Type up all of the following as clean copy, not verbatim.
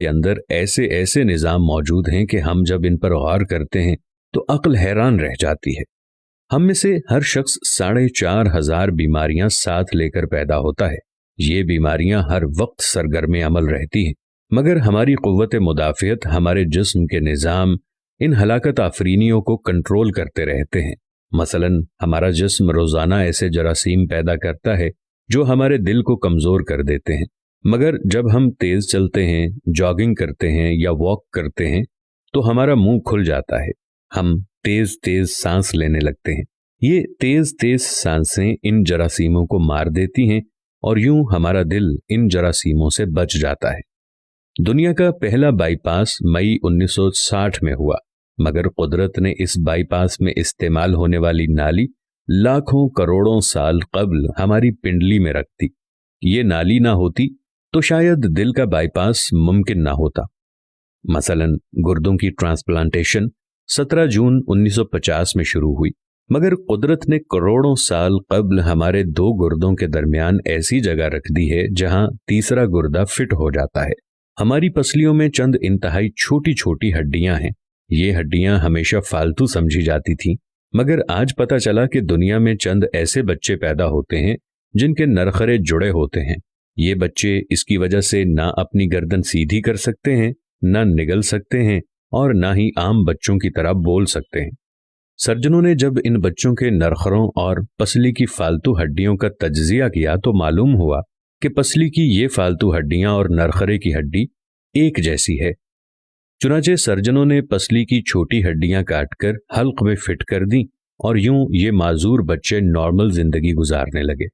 के अंदर ऐसे ऐसे निज़ाम मौजूद हैं कि हम जब इन पर गौर करते हैं तो अक्ल हैरान रह जाती है। हम में से हर शख्स 4,500 बीमारियां साथ लेकर पैदा होता है। ये बीमारियां हर वक्त सरगर्म अमल रहती हैं, मगर हमारी क़ुव्वत मुदाफ़ियत, हमारे जिस्म के निज़ाम इन हलाकत आफरीनियों को कंट्रोल करते रहते हैं। मसलन हमारा जिस्म रोज़ाना ऐसे जरासीम पैदा करता है जो हमारे दिल को कमज़ोर कर देते हैं, मगर जब हम तेज़ चलते हैं, जॉगिंग करते हैं या वॉक करते हैं तो हमारा मुंह खुल जाता है, हम तेज़ तेज़ सांस लेने लगते हैं। ये तेज़ तेज़ सांसें इन जरासीमों को मार देती हैं और यूं हमारा दिल इन जरासीमों से बच जाता है। दुनिया का पहला बाईपास मई 1960 में हुआ, मगर कुदरत ने इस बाईपास में इस्तेमाल होने वाली नाली लाखों करोड़ों साल कब्ल हमारी पिंडली में रख दी। ये नाली ना होती तो शायद दिल का बाईपास मुमकिन ना होता। मसलन गुर्दों की ट्रांसप्लांटेशन 17 जून 1950 में शुरू हुई, मगर कुदरत ने करोड़ों साल कब्ल हमारे 2 गुर्दों के दरमियान ऐसी जगह रख दी है जहां तीसरा गुर्दा फिट हो जाता है। हमारी पसलियों में चंद इंतहाई छोटी छोटी हड्डियां हैं। ये हड्डियां हमेशा फालतू समझी जाती थीं, मगर आज पता चला कि दुनिया में चंद ऐसे बच्चे पैदा होते हैं जिनके नरखरे जुड़े होते हैं। ये बच्चे इसकी वजह से ना अपनी गर्दन सीधी कर सकते हैं, ना निगल सकते हैं और ना ही आम बच्चों की तरह बोल सकते हैं। सर्जनों ने जब इन बच्चों के नरखरों और पसली की फालतू हड्डियों का तज्जिया किया तो मालूम हुआ कि पसली की ये फालतू हड्डियां और नरखरे की हड्डी एक जैसी है। चुनाचे सर्जनों ने पसली की छोटी हड्डियां काटकर हल्क में फिट कर दी और यूं ये माजूर बच्चे नॉर्मल जिंदगी गुजारने लगे।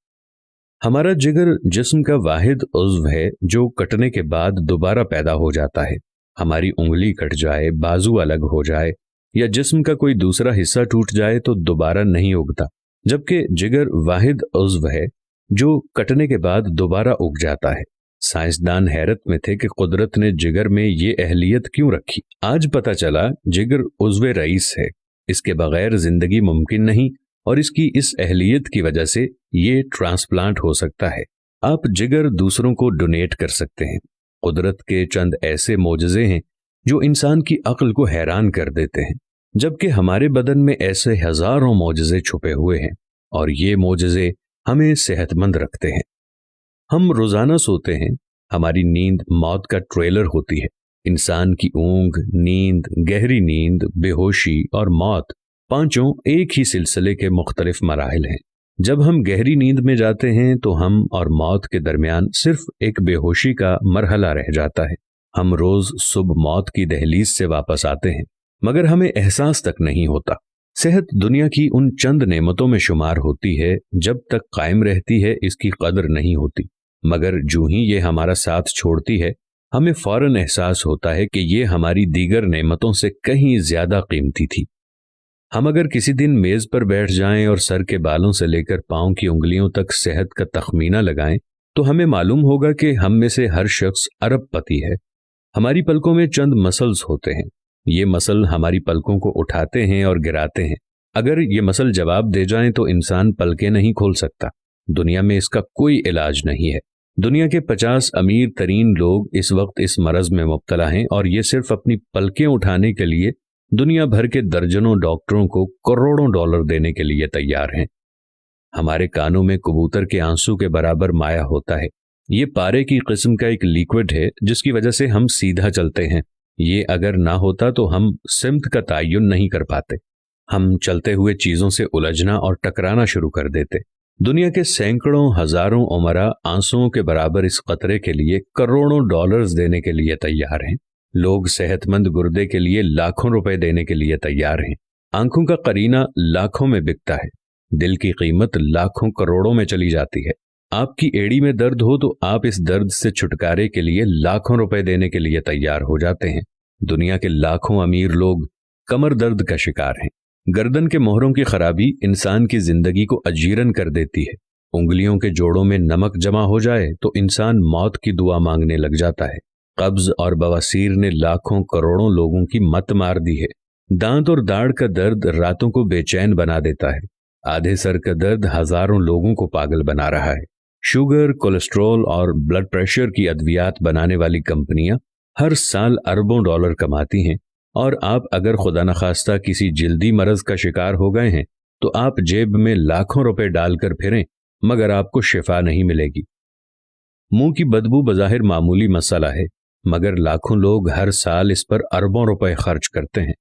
हमारा जिगर जिस्म का वाहिद उज़्व है जो कटने के बाद दोबारा पैदा हो जाता है। हमारी उंगली कट जाए, बाजू अलग हो जाए या जिस्म का कोई दूसरा हिस्सा टूट जाए तो दोबारा नहीं उगता, जबकि जिगर वाहिद उज़्व है जो कटने के बाद दोबारा उग जाता है। साइंसदान हैरत में थे कि कुदरत ने जिगर में ये अहलियत क्यों रखी। आज पता चला जिगर उज़्व रईस है, इसके बगैर जिंदगी मुमकिन नहीं और इसकी इस अहलियत की वजह से ये ट्रांसप्लांट हो सकता है। आप जिगर दूसरों को डोनेट कर सकते हैं। कुदरत के चंद ऐसे मोजज़े हैं जो इंसान की अक्ल को हैरान कर देते हैं, जबकि हमारे बदन में ऐसे हजारों मोजज़े छुपे हुए हैं और ये मोजज़े हमें सेहतमंद रखते हैं। हम रोजाना सोते हैं, हमारी नींद मौत का ट्रेलर होती है। इंसान की ऊंघ, नींद, गहरी नींद, बेहोशी और मौत पांचों एक ही सिलसिले के मुख्तलिफ मराहिल हैं। जब हम गहरी नींद में जाते हैं तो हम और मौत के दरमियान सिर्फ एक बेहोशी का मरहला रह जाता है। हम रोज सुबह मौत की दहलीज से वापस आते हैं, मगर हमें एहसास तक नहीं होता। सेहत दुनिया की उन चंद नेमतों में शुमार होती है, जब तक कायम रहती है इसकी कदर नहीं होती, मगर जो ही ये हमारा साथ छोड़ती है हमें फौरन एहसास होता है कि ये हमारी दीगर नेमतों से कहीं ज्यादा कीमती थी। हम अगर किसी दिन मेज पर बैठ जाएं और सर के बालों से लेकर पांव की उंगलियों तक सेहत का तखमीना लगाएं तो हमें मालूम होगा कि हम में से हर शख्स अरबपति है। हमारी पलकों में चंद मसल्स होते हैं। ये मसल हमारी पलकों को उठाते हैं और गिराते हैं। अगर ये मसल जवाब दे जाएं तो इंसान पलकें नहीं खोल सकता। दुनिया में इसका कोई इलाज नहीं है। दुनिया के 50 अमीर तरीन लोग इस वक्त इस मरज में मुब्तला हैं और ये सिर्फ अपनी पलकें उठाने के लिए दुनिया भर के दर्जनों डॉक्टरों को करोड़ों डॉलर देने के लिए तैयार हैं। हमारे कानों में कबूतर के आंसू के बराबर माया होता है। ये पारे की किस्म का एक लिक्विड है जिसकी वजह से हम सीधा चलते हैं। ये अगर ना होता तो हम सिमत का तयन नहीं कर पाते। हम चलते हुए चीजों से उलझना और टकराना शुरू कर देते। दुनिया के सैकड़ों हजारों उमरा आंसुओं के बराबर इस कतरे के लिए करोड़ों डॉलर्स देने के लिए तैयार हैं। लोग सेहतमंद गुर्दे के लिए लाखों रुपए देने के लिए तैयार हैं। आंखों का करीना लाखों में बिकता है। दिल की कीमत लाखों करोड़ों में चली जाती है। आपकी एड़ी में दर्द हो तो आप इस दर्द से छुटकारे के लिए लाखों रुपए देने के लिए तैयार हो जाते हैं। दुनिया के लाखों अमीर लोग कमर दर्द का शिकार हैं। गर्दन के मोहरों की खराबी इंसान की जिंदगी को अजीरन कर देती है। उंगलियों के जोड़ों में नमक जमा हो जाए तो इंसान मौत की दुआ मांगने लग जाता है। कब्ज और बवासीर ने लाखों करोड़ों लोगों की मत मार दी है। दांत और दाढ़ का दर्द रातों को बेचैन बना देता है। आधे सर का दर्द हजारों लोगों को पागल बना रहा है। शुगर, कोलेस्ट्रॉल और ब्लड प्रेशर की अद्वियात बनाने वाली कंपनियां ہر سال اربوں ڈالر کماتی ہیں، اور آپ اگر خدا نخواستہ کسی جلدی مرض کا شکار ہو گئے ہیں تو آپ جیب میں لاکھوں روپے ڈال کر پھریں مگر آپ کو شفا نہیں ملے گی۔ منہ کی بدبو بظاہر معمولی مسئلہ ہے، مگر لاکھوں لوگ ہر سال اس پر اربوں روپے خرچ کرتے ہیں۔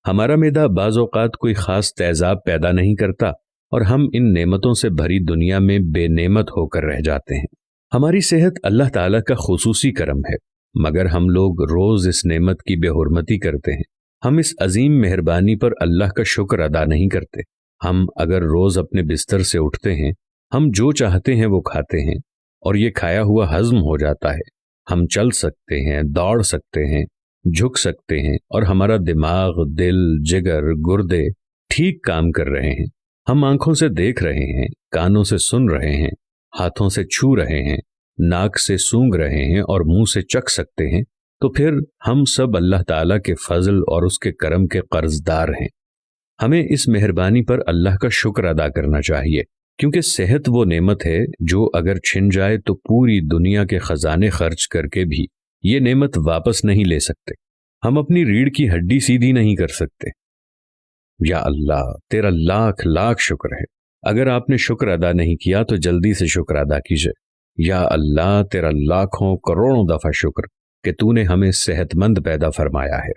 ہمارا معدہ بعض اوقات کوئی خاص تیزاب پیدا نہیں کرتا اور ہم ان نعمتوں سے بھری دنیا میں بے نعمت ہو کر رہ جاتے ہیں۔ ہماری صحت اللہ تعالیٰ کا خصوصی کرم ہے، مگر ہم لوگ روز اس نعمت کی بے حرمتی کرتے ہیں۔ ہم اس عظیم مہربانی پر اللہ کا شکر ادا نہیں کرتے۔ ہم اگر روز اپنے بستر سے اٹھتے ہیں، ہم جو چاہتے ہیں وہ کھاتے ہیں اور یہ کھایا ہوا ہضم ہو جاتا ہے۔ ہم چل سکتے ہیں، دوڑ سکتے ہیں، جھک سکتے ہیں، اور ہمارا دماغ، دل، جگر، گردے ٹھیک کام کر رہے ہیں۔ ہم آنکھوں سے دیکھ رہے ہیں، کانوں سے سن رہے ہیں، ہاتھوں سے چھو رہے ہیں، ناک سے سونگھ رہے ہیں اور منہ سے چکھ سکتے ہیں، تو پھر ہم سب اللہ تعالیٰ کے فضل اور اس کے کرم کے قرض دار ہیں۔ ہمیں اس مہربانی پر اللہ کا شکر ادا کرنا چاہیے، کیونکہ صحت وہ نعمت ہے جو اگر چھن جائے تو پوری دنیا کے خزانے خرچ کر کے بھی یہ نعمت واپس نہیں لے سکتے۔ ہم اپنی ریڑھ کی ہڈی سیدھی نہیں کر سکتے۔ یا اللہ، تیرا لاکھ لاکھ شکر ہے۔ اگر آپ نے شکر ادا نہیں کیا تو جلدی سے شکر ادا کیجئے۔ یا اللہ، تیرا لاکھوں کروڑوں دفعہ شکر کہ تو نے ہمیں صحت مند پیدا فرمایا ہے۔